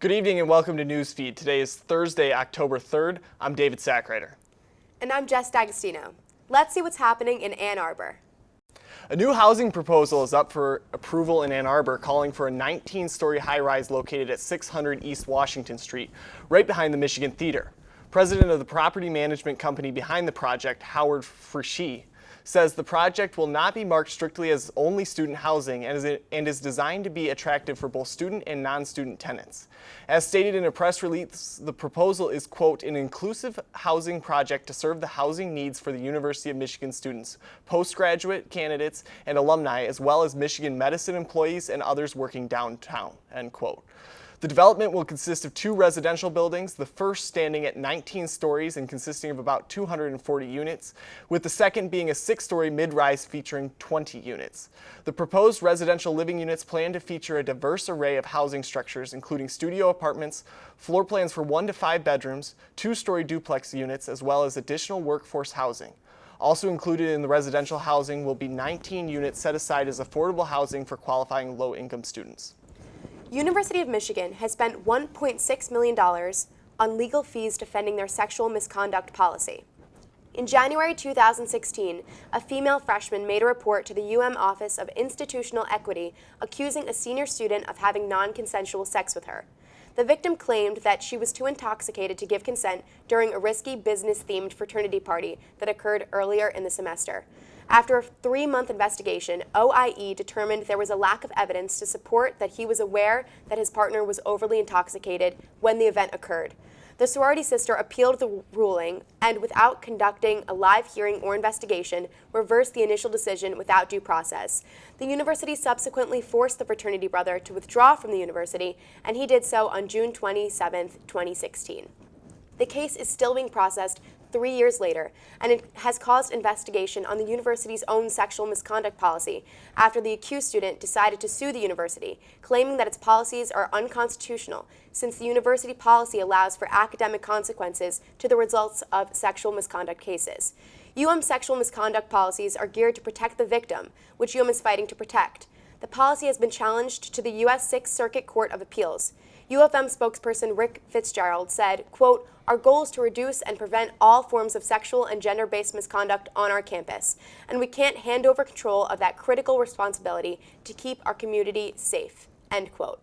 Good evening and welcome to Newsfeed. Today is Thursday, October 3rd. I'm David Sackreiter. And I'm Jess D'Agostino. Let's see what's happening in Ann Arbor. A new housing proposal is up for approval in Ann Arbor, calling for a 19-story high-rise located at 600 East Washington Street, right behind the Michigan Theater. President of the property management company behind the project, Howard Frischie, says the project will not be marked strictly as only student housing and is designed to be attractive for both student and non-student tenants. As stated in a press release, the proposal is, quote, an inclusive housing project to serve the housing needs for the University of Michigan students, postgraduate candidates, and alumni, as well as Michigan medicine employees and others working downtown, end quote. The development will consist of 2 residential buildings, the first standing at 19 stories and consisting of about 240 units, with the second being a 6-story mid-rise featuring 20 units. The proposed residential living units plan to feature a diverse array of housing structures, including studio apartments, floor plans for 1 to 5 bedrooms, 2-story duplex units, as well as additional workforce housing. Also included in the residential housing will be 19 units set aside as affordable housing for qualifying low-income students. University of Michigan has spent $1.6 million on legal fees defending their sexual misconduct policy. In January 2016, a female freshman made a report to the UM Office of Institutional Equity accusing a senior student of having non-consensual sex with her. The victim claimed that she was too intoxicated to give consent during a risky business-themed fraternity party that occurred earlier in the semester. After a 3-month investigation, OIE determined there was a lack of evidence to support that he was aware that his partner was overly intoxicated when the event occurred. The sorority sister appealed the ruling and, without conducting a live hearing or investigation, reversed the initial decision without due process. The university subsequently forced the fraternity brother to withdraw from the university, and he did so on June 27, 2016. The case is still being processed 3 years later, and it has caused investigation on the university's own sexual misconduct policy after the accused student decided to sue the university, claiming that its policies are unconstitutional since the university policy allows for academic consequences to the results of sexual misconduct cases. UM's sexual misconduct policies are geared to protect the victim, which UM is fighting to protect. The policy has been challenged to the U.S. Sixth Circuit Court of Appeals. U of M spokesperson Rick Fitzgerald said, quote, our goal is to reduce and prevent all forms of sexual and gender-based misconduct on our campus, and we can't hand over control of that critical responsibility to keep our community safe, end quote.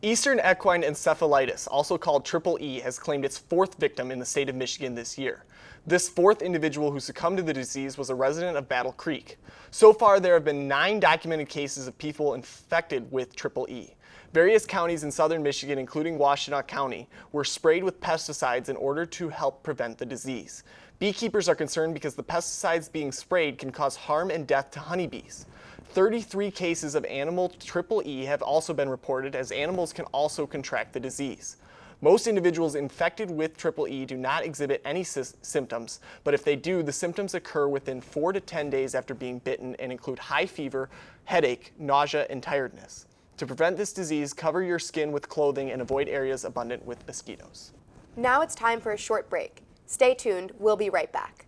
Eastern equine encephalitis, also called Triple E, has claimed its 4th victim in the state of Michigan this year. This 4th individual who succumbed to the disease was a resident of Battle Creek. So far, there have been 9 documented cases of people infected with Triple E. Various counties in southern Michigan, including Washtenaw County, were sprayed with pesticides in order to help prevent the disease. Beekeepers are concerned because the pesticides being sprayed can cause harm and death to honeybees. 33 cases of animal Triple E have also been reported, as animals can also contract the disease. Most individuals infected with Triple E do not exhibit any symptoms, but if they do, the symptoms occur within 4 to 10 days after being bitten and include high fever, headache, nausea, and tiredness. To prevent this disease, cover your skin with clothing and avoid areas abundant with mosquitoes. Now it's time for a short break. Stay tuned, we'll be right back.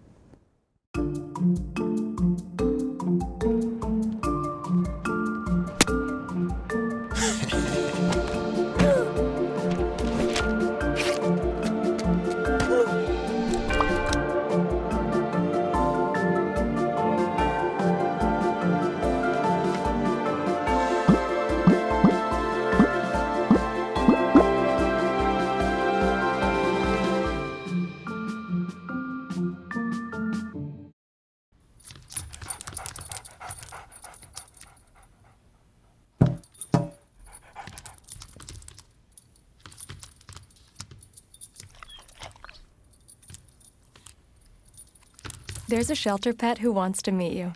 There's a shelter pet who wants to meet you.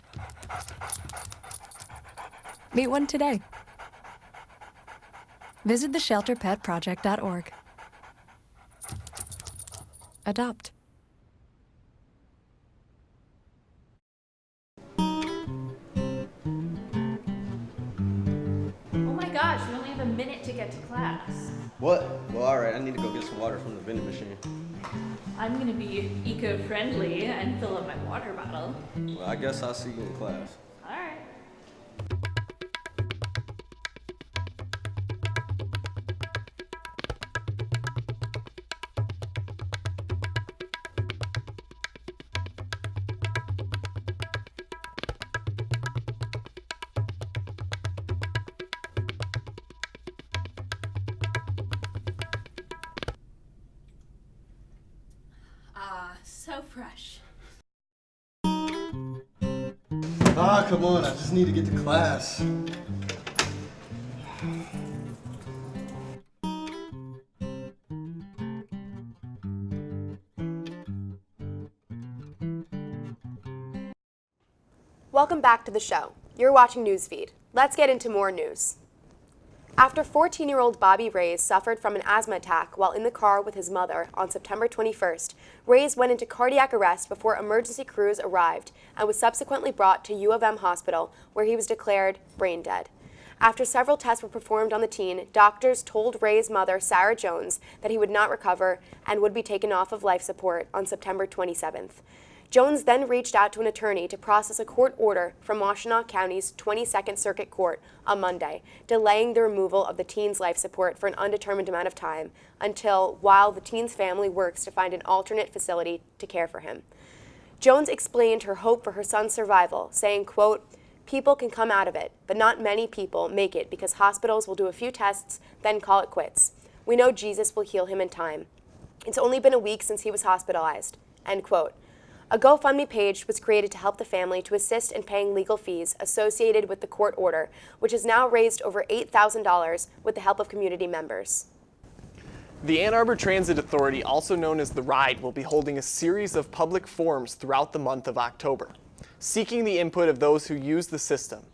Meet one today. Visit theshelterpetproject.org. Adopt. Oh my gosh, we only have a minute to get to class. What? Well, alright, I need to go get some water from the vending machine. I'm gonna be eco-friendly and fill up my water bottle. Well, I guess I'll see you in class. Alright. fresh. Ah, come on, I just need to get to class. Welcome back to the show. You're watching Newsfeed. Let's get into more news. After 14-year-old Bobby Reyes suffered from an asthma attack while in the car with his mother on September 21st, Reyes went into cardiac arrest before emergency crews arrived and was subsequently brought to U of M Hospital, where he was declared brain dead. After several tests were performed on the teen, doctors told Reyes' mother, Sarah Jones, that he would not recover and would be taken off of life support on September 27th. Jones then reached out to an attorney to process a court order from Washtenaw County's 22nd Circuit Court on Monday, delaying the removal of the teen's life support for an undetermined amount of time while the teen's family works to find an alternate facility to care for him. Jones explained her hope for her son's survival, saying, quote, "People can come out of it, but not many people make it because hospitals will do a few tests, then call it quits. We know Jesus will heal him in time. It's only been a week since he was hospitalized," end quote. A GoFundMe page was created to help the family to assist in paying legal fees associated with the court order, which has now raised over $8,000 with the help of community members. The Ann Arbor Transit Authority, also known as the RIDE, will be holding a series of public forums throughout the month of October, seeking the input of those who use the system.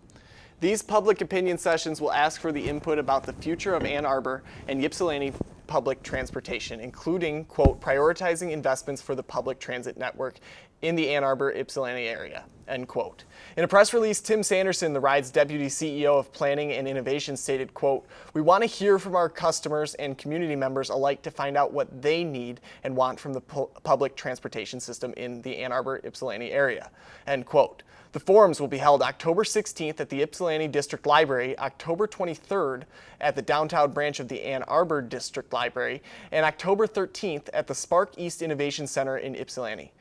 These public opinion sessions will ask for the input about the future of Ann Arbor and Ypsilanti public transportation, including, quote, prioritizing investments for the public transit network in the Ann Arbor Ypsilanti area, end quote. In a press release, Tim Sanderson, the RIDE's deputy CEO of Planning and Innovation, stated, quote, "We want to hear from our customers and community members alike to find out what they need and want from the public transportation system in the Ann Arbor Ypsilanti area," end quote. The forums will be held October 16th at the Ypsilanti District Library, October 23rd at the downtown branch of the Ann Arbor District Library, and October 13th at the Spark East Innovation Center in Ypsilanti.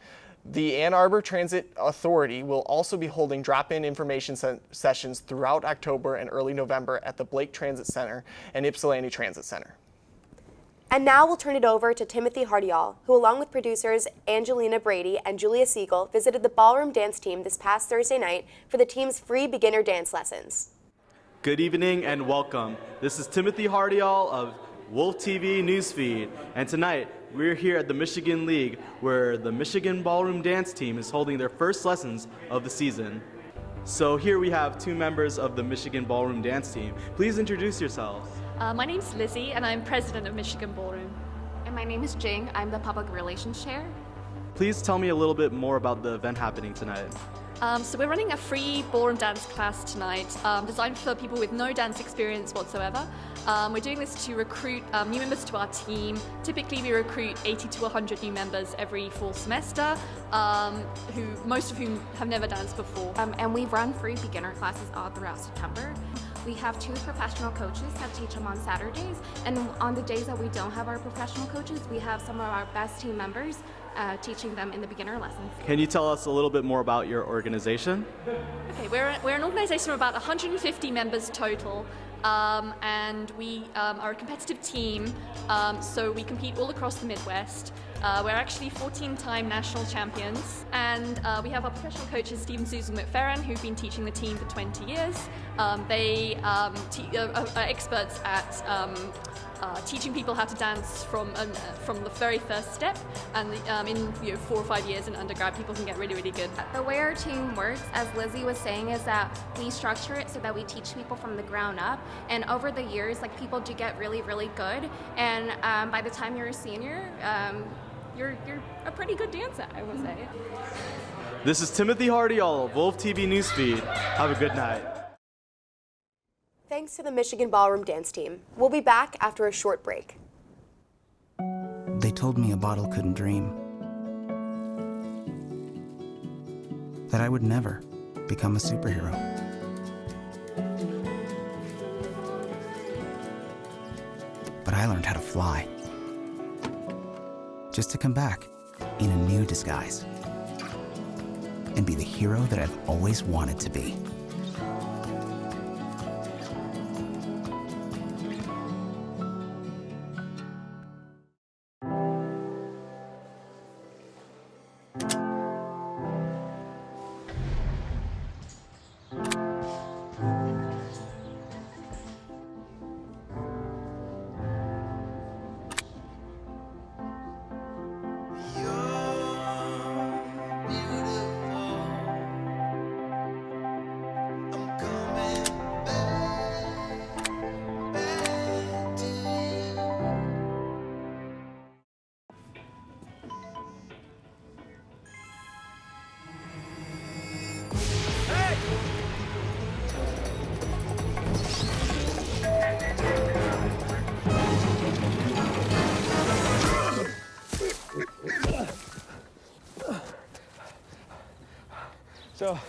The Ann Arbor Transit Authority will also be holding drop-in information sessions throughout October and early November at the Blake Transit Center and Ypsilanti Transit Center. And now we'll turn it over to Timothy Hardial, who along with producers Angelina Brady and Julia Siegel visited the ballroom dance team this past Thursday night for the team's free beginner dance lessons. Good evening and welcome. This is Timothy Hardial of Wolf TV Newsfeed, and tonight we're here at the Michigan League where the Michigan Ballroom Dance Team is holding their first lessons of the season. So here we have two members of the Michigan Ballroom Dance Team. Please introduce yourselves. My name's Lizzie, and I'm president of Michigan Ballroom. And my name is Jing. I'm the Public Relations Chair. Please tell me a little bit more about the event happening tonight. So we're running a free ballroom dance class tonight, designed for people with no dance experience whatsoever. We're doing this to recruit new members to our team. Typically we recruit 80 to 100 new members every fall semester, most of whom have never danced before. And we run free beginner classes all throughout September. We have 2 professional coaches that teach them on Saturdays, and on the days that we don't have our professional coaches, we have some of our best team members teaching them in the beginner lessons. Can you tell us a little bit more about your organization? Okay, we're an organization of about 150 members total, and we are a competitive team, so we compete all across the Midwest. We're actually 14-time national champions, and we have our professional coaches, Steve and Susan McFerrin, who've been teaching the team for 20 years. They are experts at teaching people how to dance from the very first step, and in 4 or 5 years in undergrad, people can get really, really good. The way our team works, as Lizzie was saying, is that we structure it so that we teach people from the ground up, and over the years, like, people do get really, really good, and by the time you're a senior, you're a pretty good dancer, I would say. This is Timothy Hardial of Wolf TV Newsfeed. Have a good night. Thanks to the Michigan Ballroom Dance Team. We'll be back after a short break. They told me a bottle couldn't dream. That I would never become a superhero. But I learned how to fly. Just to come back in a new disguise and be the hero that I've always wanted to be. So,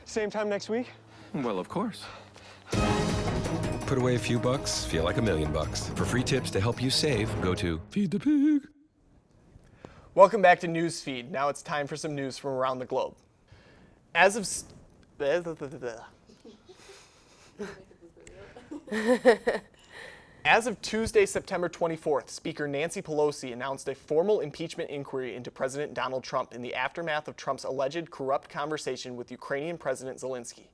same time next week? Well, of course. Put away a few bucks, feel like $1 million. For free tips to help you save, go to Feed the Pig. Welcome back to Newsfeed. Now it's time for some news from around the globe. As of As of Tuesday, September 24th, Speaker Nancy Pelosi announced a formal impeachment inquiry into President Donald Trump in the aftermath of Trump's alleged corrupt conversation with Ukrainian President Zelensky.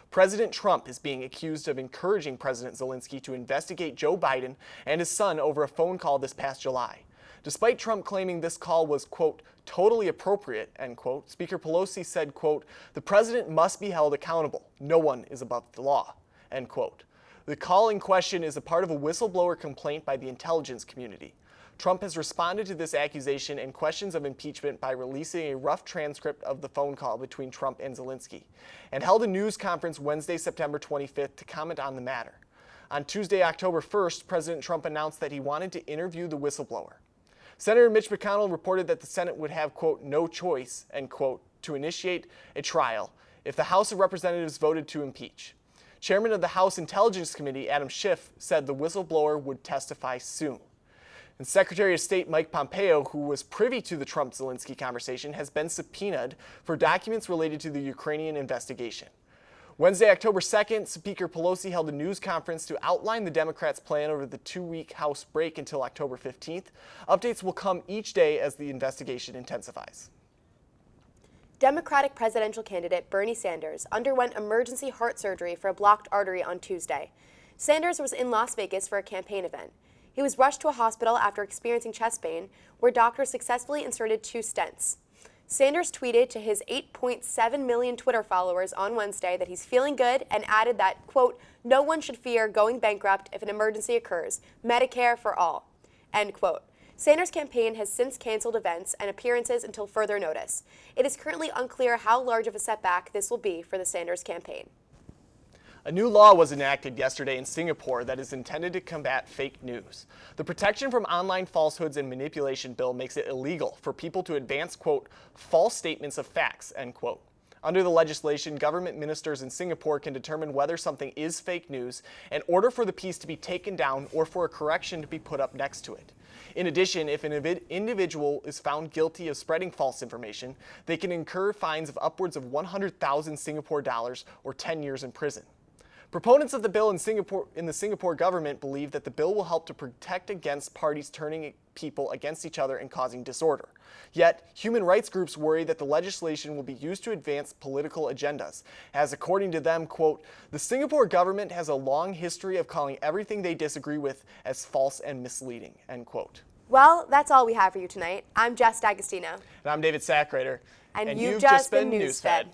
President Trump is being accused of encouraging President Zelensky to investigate Joe Biden and his son over a phone call this past July. Despite Trump claiming this call was, quote, totally appropriate, end quote, Speaker Pelosi said, quote, the president must be held accountable. No one is above the law, end quote. The call in question is a part of a whistleblower complaint by the intelligence community. Trump has responded to this accusation and questions of impeachment by releasing a rough transcript of the phone call between Trump and Zelensky, and held a news conference Wednesday, September 25th to comment on the matter. On Tuesday, October 1st, President Trump announced that he wanted to interview the whistleblower. Senator Mitch McConnell reported that the Senate would have, quote, no choice, end quote, to initiate a trial if the House of Representatives voted to impeach. Chairman of the House Intelligence Committee, Adam Schiff, said the whistleblower would testify soon. And Secretary of State Mike Pompeo, who was privy to the Trump-Zelensky conversation, has been subpoenaed for documents related to the Ukrainian investigation. Wednesday, October 2nd, Speaker Pelosi held a news conference to outline the Democrats' plan over the 2-week House break until October 15th. Updates will come each day as the investigation intensifies. Democratic presidential candidate Bernie Sanders underwent emergency heart surgery for a blocked artery on Tuesday. Sanders was in Las Vegas for a campaign event. He was rushed to a hospital after experiencing chest pain, where doctors successfully inserted 2 stents. Sanders tweeted to his 8.7 million Twitter followers on Wednesday that he's feeling good and added that, quote, no one should fear going bankrupt if an emergency occurs. Medicare for all, end quote. Sanders' campaign has since canceled events and appearances until further notice. It is currently unclear how large of a setback this will be for the Sanders campaign. A new law was enacted yesterday in Singapore that is intended to combat fake news. The Protection from Online Falsehoods and Manipulation bill makes it illegal for people to advance, quote, false statements of facts, end quote. Under the legislation, government ministers in Singapore can determine whether something is fake news and order for the piece to be taken down or for a correction to be put up next to it. In addition, if an individual is found guilty of spreading false information, they can incur fines of upwards of 100,000 Singapore dollars or 10 years in prison. Proponents of the bill in the Singapore government believe that the bill will help to protect against parties turning people against each other and causing disorder. Yet, human rights groups worry that the legislation will be used to advance political agendas, as according to them, quote, the Singapore government has a long history of calling everything they disagree with as false and misleading, end quote. Well, that's all we have for you tonight. I'm Jess D'Agostino. And I'm David Sackrader. And you've just been Newsfed.